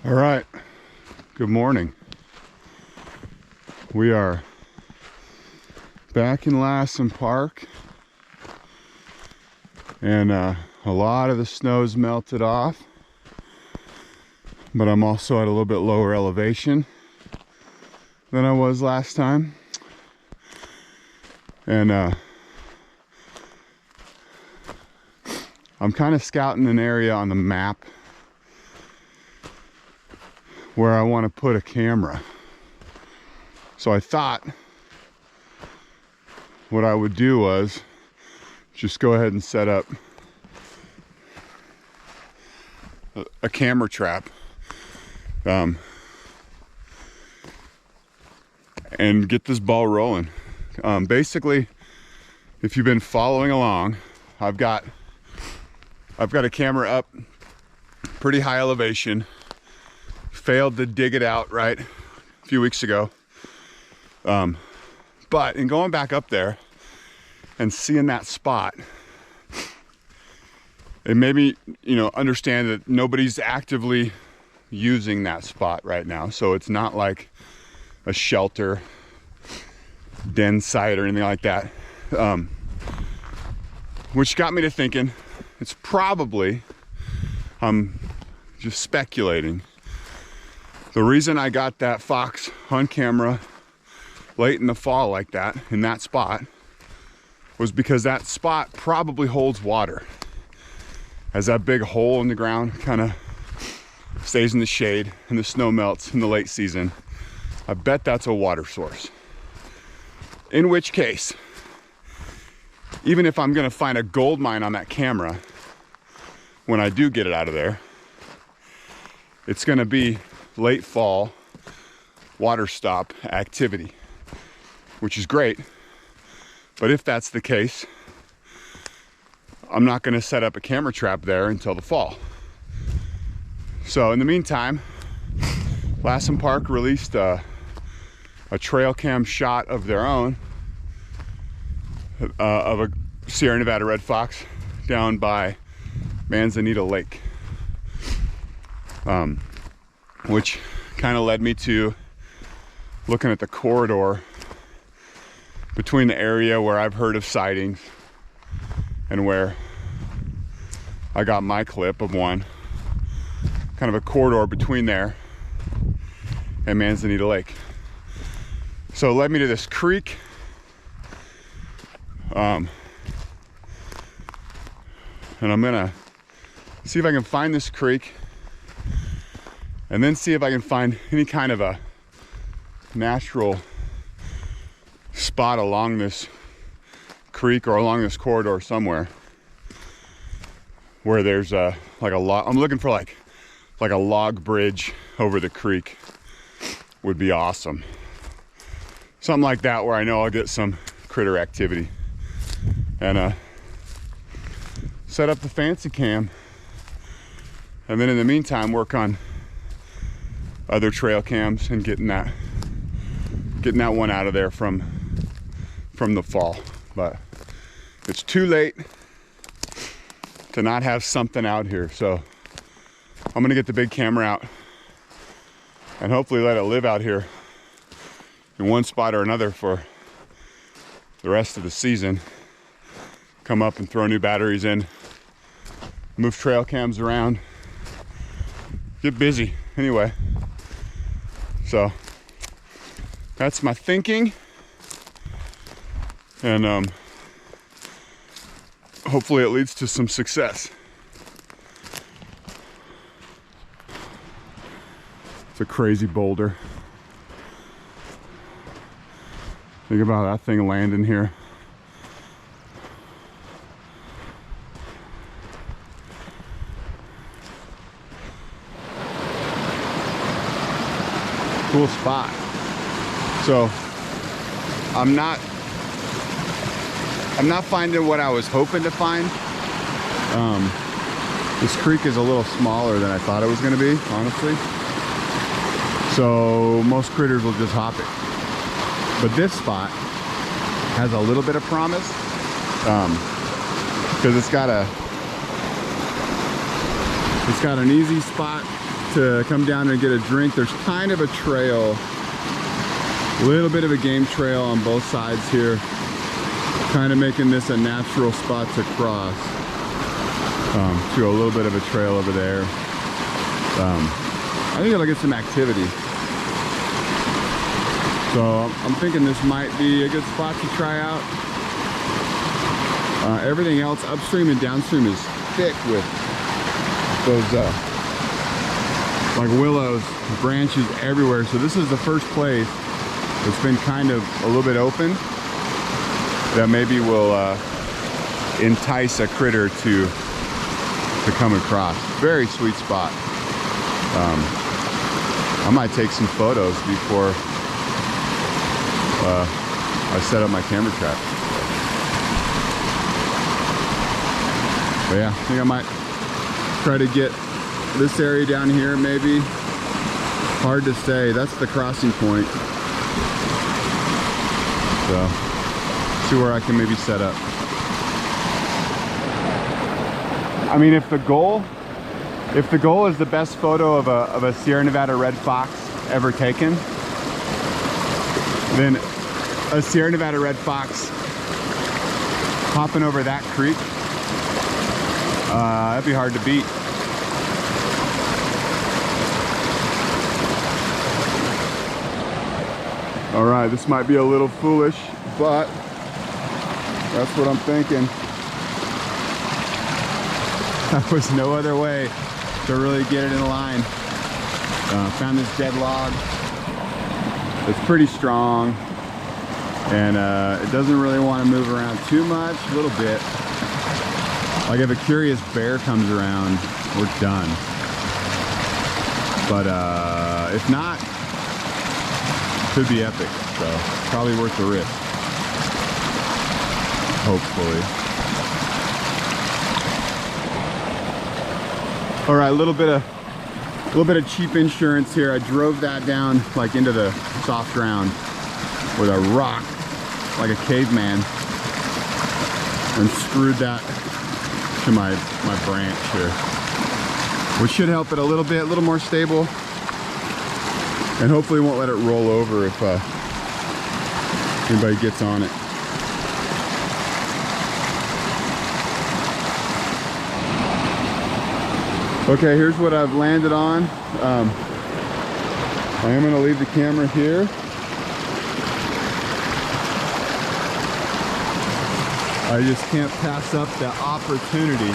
All right, good morning. We are back in Lassen Park, and a lot of the snow's melted off, but I'm also at a little bit lower elevation than I was last time. And I'm kind of scouting an area on the map where I want to put a camera. So I thought what I would do was just go ahead and set up a camera trap, and get this ball rolling. Basically, if you've been following along, I've got a camera up pretty high elevation. Failed to dig it out right a few weeks ago, but in going back up there and seeing that spot, it made me understand that nobody's actively using that spot right now. So it's not like a shelter den site or anything like that, which got me to thinking it's probably, I'm just speculating, the reason I got that fox on camera late in the fall like that, in that spot, was because that spot probably holds water. As that big hole in the ground kind of stays in the shade and the snow melts in the late season, I bet that's a water source. In which case, even if I'm gonna find a gold mine on that camera, when I do get it out of there, it's gonna be late fall water stop activity, which is great. But if that's the case, I'm not going to set up a camera trap there until the fall. So in the meantime, Lassen Park released a trail cam shot of their own of a Sierra Nevada red fox down by Manzanita Lake, which kind of led me to looking at the corridor between the area where I've heard of sightings and where I got my clip of one, kind of a corridor between there and Manzanita Lake. So it led me to this creek, and I'm gonna see if I can find this creek and then see if I can find any kind of a natural spot along this creek or along this corridor somewhere where there's like a log. I'm looking for like a log bridge over the creek would be awesome. Something like that where I know I'll get some critter activity, and set up the fancy cam, and then in the meantime work on other trail cams and getting that one out of there from the fall. But it's too late to not have something out here, so I'm gonna get the big camera out and hopefully let it live out here in one spot or another for the rest of the season. Come up and throw new batteries in, move trail cams around, get busy anyway. So that's my thinking, and hopefully it leads to some success. It's a crazy boulder. Think about that thing landing here. Cool spot. So I'm not finding what I was hoping to find. This creek is a little smaller than I thought it was going to be, honestly. So most critters will just hop it. But this spot has a little bit of promise, because it's got an easy spot to come down and get a drink. There's kind of a trail, a little bit of a game trail on both sides here, kind of making this a natural spot to cross to a little bit of a trail over there. I think it'll get some activity. So I'm thinking this might be a good spot to try out. Everything else upstream and downstream is thick with those like willows, branches everywhere. So this is the first place that's been kind of a little bit open that maybe will entice a critter to come across. Very sweet spot. I might take some photos before I set up my camera trap. But yeah, I think I might try to get this area down here maybe. Hard to say. That's the crossing point. So, see where I can maybe set up. I mean, if the goal is the best photo of a Sierra Nevada red fox ever taken, then a Sierra Nevada red fox hopping over that creek, that'd be hard to beat. All right, this might be a little foolish, but that's what I'm thinking. There was no other way to really get it in line. Found this dead log. It's pretty strong, and it doesn't really want to move around too much, a little bit. Like if a curious bear comes around, we're done. But if not, could be epic, so probably worth the risk. Hopefully. All right, a little bit of cheap insurance here. I drove that down like into the soft ground with a rock, like a caveman, and screwed that to my branch here, which should help it a little bit, a little more stable, and hopefully won't let it roll over if anybody gets on it. Okay, here's what I've landed on. I am going to leave the camera here. I just can't pass up the opportunity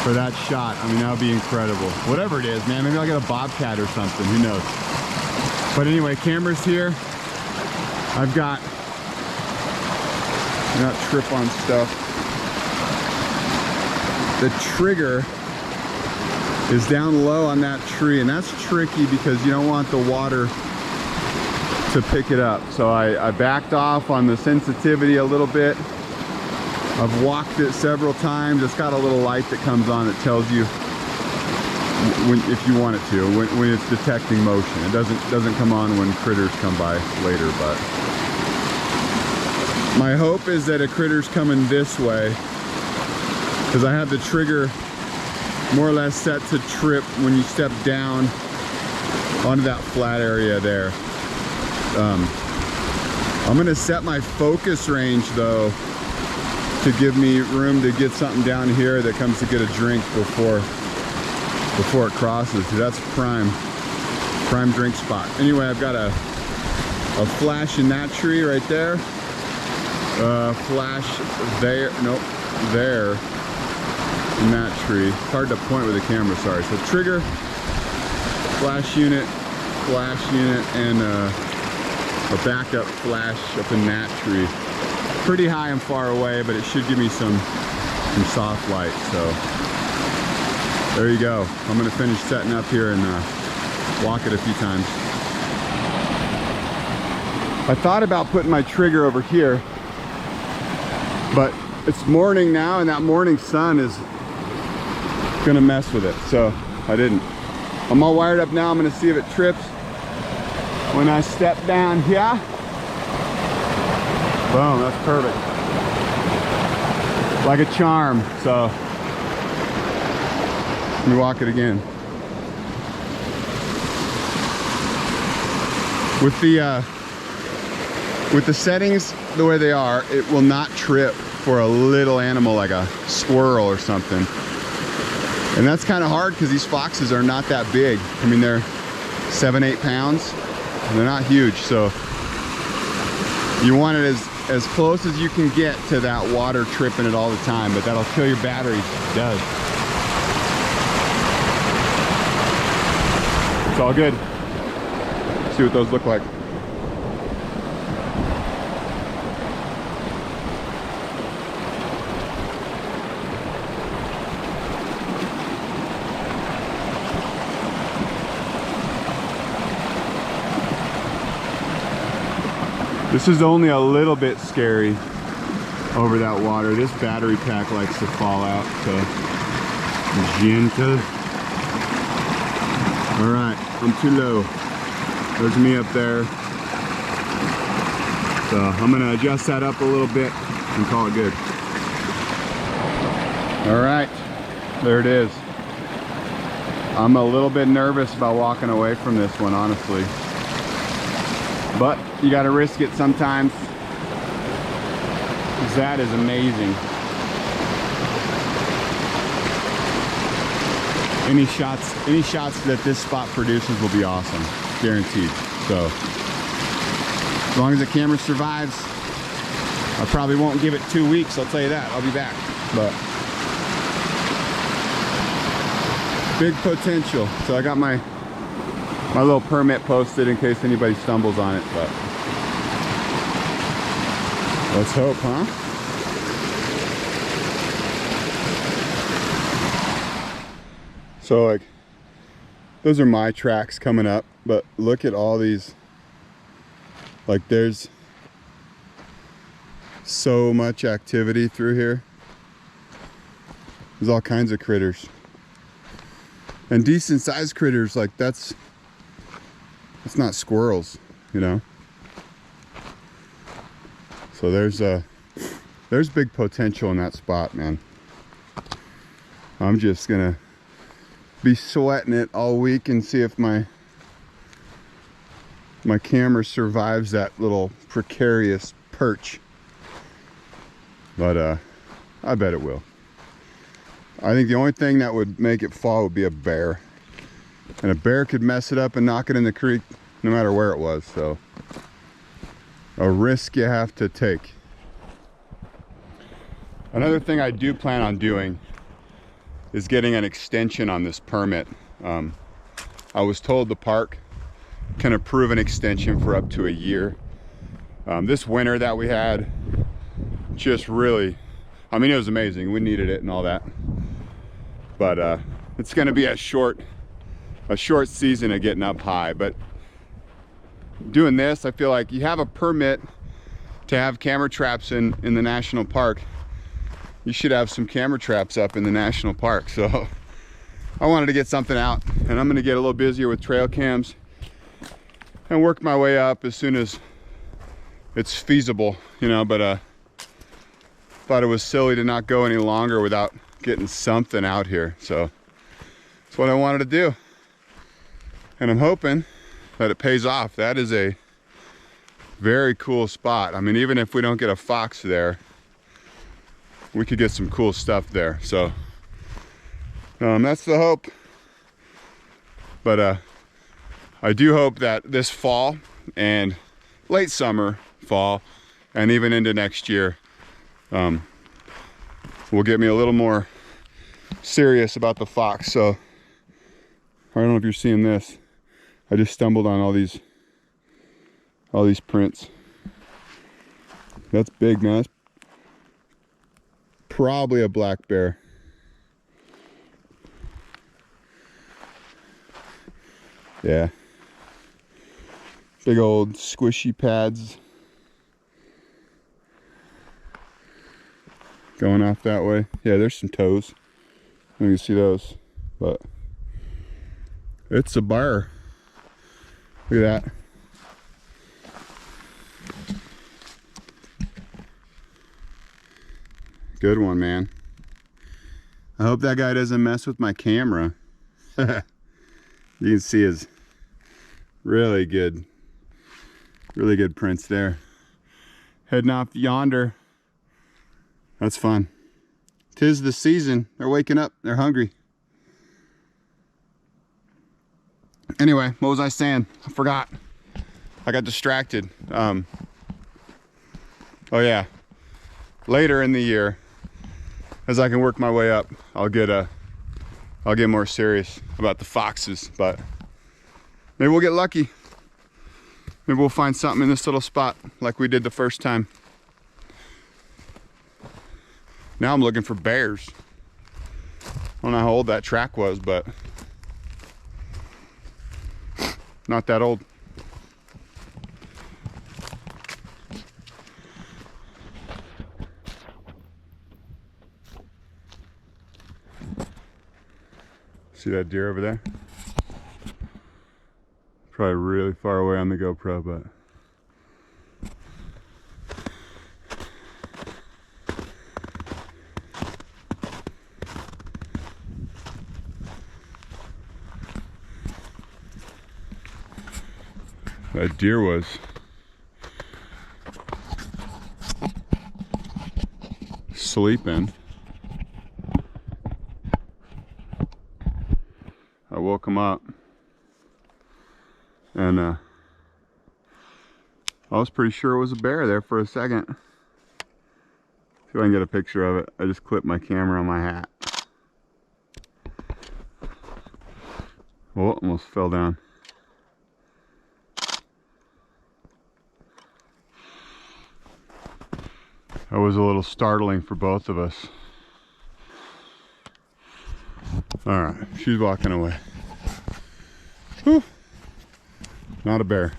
for that shot. I mean, that would be incredible. Whatever it is, man, maybe I'll get a bobcat or something, who knows. But anyway, camera's here. I've got, not trip on stuff. The trigger is down low on that tree, and that's tricky because you don't want the water to pick it up. So I backed off on the sensitivity a little bit. I've walked it several times. It's got a little light that comes on that tells you if you want it to, when it's detecting motion. It doesn't come on when critters come by later, but my hope is that a critter's coming this way, because I have the trigger more or less set to trip when you step down onto that flat area there. I'm gonna set my focus range though to give me room to get something down here that comes to get a drink before it crosses. That's prime drink spot. Anyway, I've got a flash in that tree right there, flash there, nope, there in that tree. It's hard to point with the camera, sorry. So trigger, flash unit, and a backup flash up in that tree. Pretty high and far away, but it should give me some soft light. So there you go. I'm gonna finish setting up here and walk it a few times. I thought about putting my trigger over here, but it's morning now, and that morning sun is gonna mess with it, so I didn't. I'm all wired up now. I'm gonna see if it trips when I step down here. Boom, that's perfect. Like a charm. So let me walk it again. with the settings the way they are, it will not trip for a little animal like a squirrel or something. And that's kind of hard because these foxes are not that big. I mean, they're 7-8 pounds. They're not huge, so you want it as close as you can get to that water tripping it all the time, but that'll kill your batteries. It does. It's all good. Let's see what those look like. This is only a little bit scary over that water. This battery pack likes to fall out, so gentle. All right, I'm too low. There's me up there. So I'm gonna adjust that up a little bit and call it good. All right, there it is. I'm a little bit nervous about walking away from this one, honestly. But you gotta risk it sometimes. That is amazing. Any shots that this spot produces will be awesome, guaranteed. So as long as the camera survives, I probably won't give it 2 weeks, I'll tell you that. I'll be back. But big potential. So I got my little permit posted in case anybody stumbles on it, but let's hope, huh? So like, those are my tracks coming up, but look at all these. Like, there's so much activity through here. There's all kinds of critters. And decent sized critters, like that's not squirrels, you know? So there's big potential in that spot, man. I'm just gonna be sweating it all week and see if my camera survives that little precarious perch. But I bet it will. I think the only thing that would make it fall would be a bear. And a bear could mess it up and knock it in the creek no matter where it was. So a risk you have to take. Another thing I do plan on doing is getting an extension on this permit. I was told the park can approve an extension for up to a year. This winter that we had, just really, I mean, it was amazing. We needed it and all that. But it's gonna be a short season of getting up high. But doing this, I feel like you have a permit to have camera traps in the national park. You should have some camera traps up in the national park. So I wanted to get something out, and I'm gonna get a little busier with trail cams and work my way up as soon as it's feasible, you know. But thought it was silly to not go any longer without getting something out here. So that's what I wanted to do, and I'm hoping that it pays off. That is a very cool spot. I mean, even if we don't get a fox there, we could get some cool stuff there. So that's the hope. But I do hope that this fall and late summer, fall, and even into next year will get me a little more serious about the fox. So I don't know if you're seeing this. I just stumbled on all these prints. That's big, man. That's probably a black bear. Yeah. Big old squishy pads. Going off that way. Yeah, there's some toes. You can see those. But it's a bear. Look at that. Good one, man. I hope that guy doesn't mess with my camera. You can see his really good Really good prints there. Heading off yonder. That's fun. 'Tis the season. They're waking up. They're hungry. Anyway, what was I saying? I forgot. I got distracted. Oh yeah. Later in the year, as I can work my way up, I'll get more serious about the foxes, but maybe we'll get lucky. Maybe we'll find something in this little spot like we did the first time. Now I'm looking for bears. I don't know how old that track was, but not that old. See that deer over there? Probably really far away on the GoPro, but that deer was sleeping. I woke him up, and I was pretty sure it was a bear there for a second. See if I can get a picture of it. I just clipped my camera on my hat. Oh, almost fell down. That was a little startling for both of us. All right, she's walking away. Whew. Not a bear.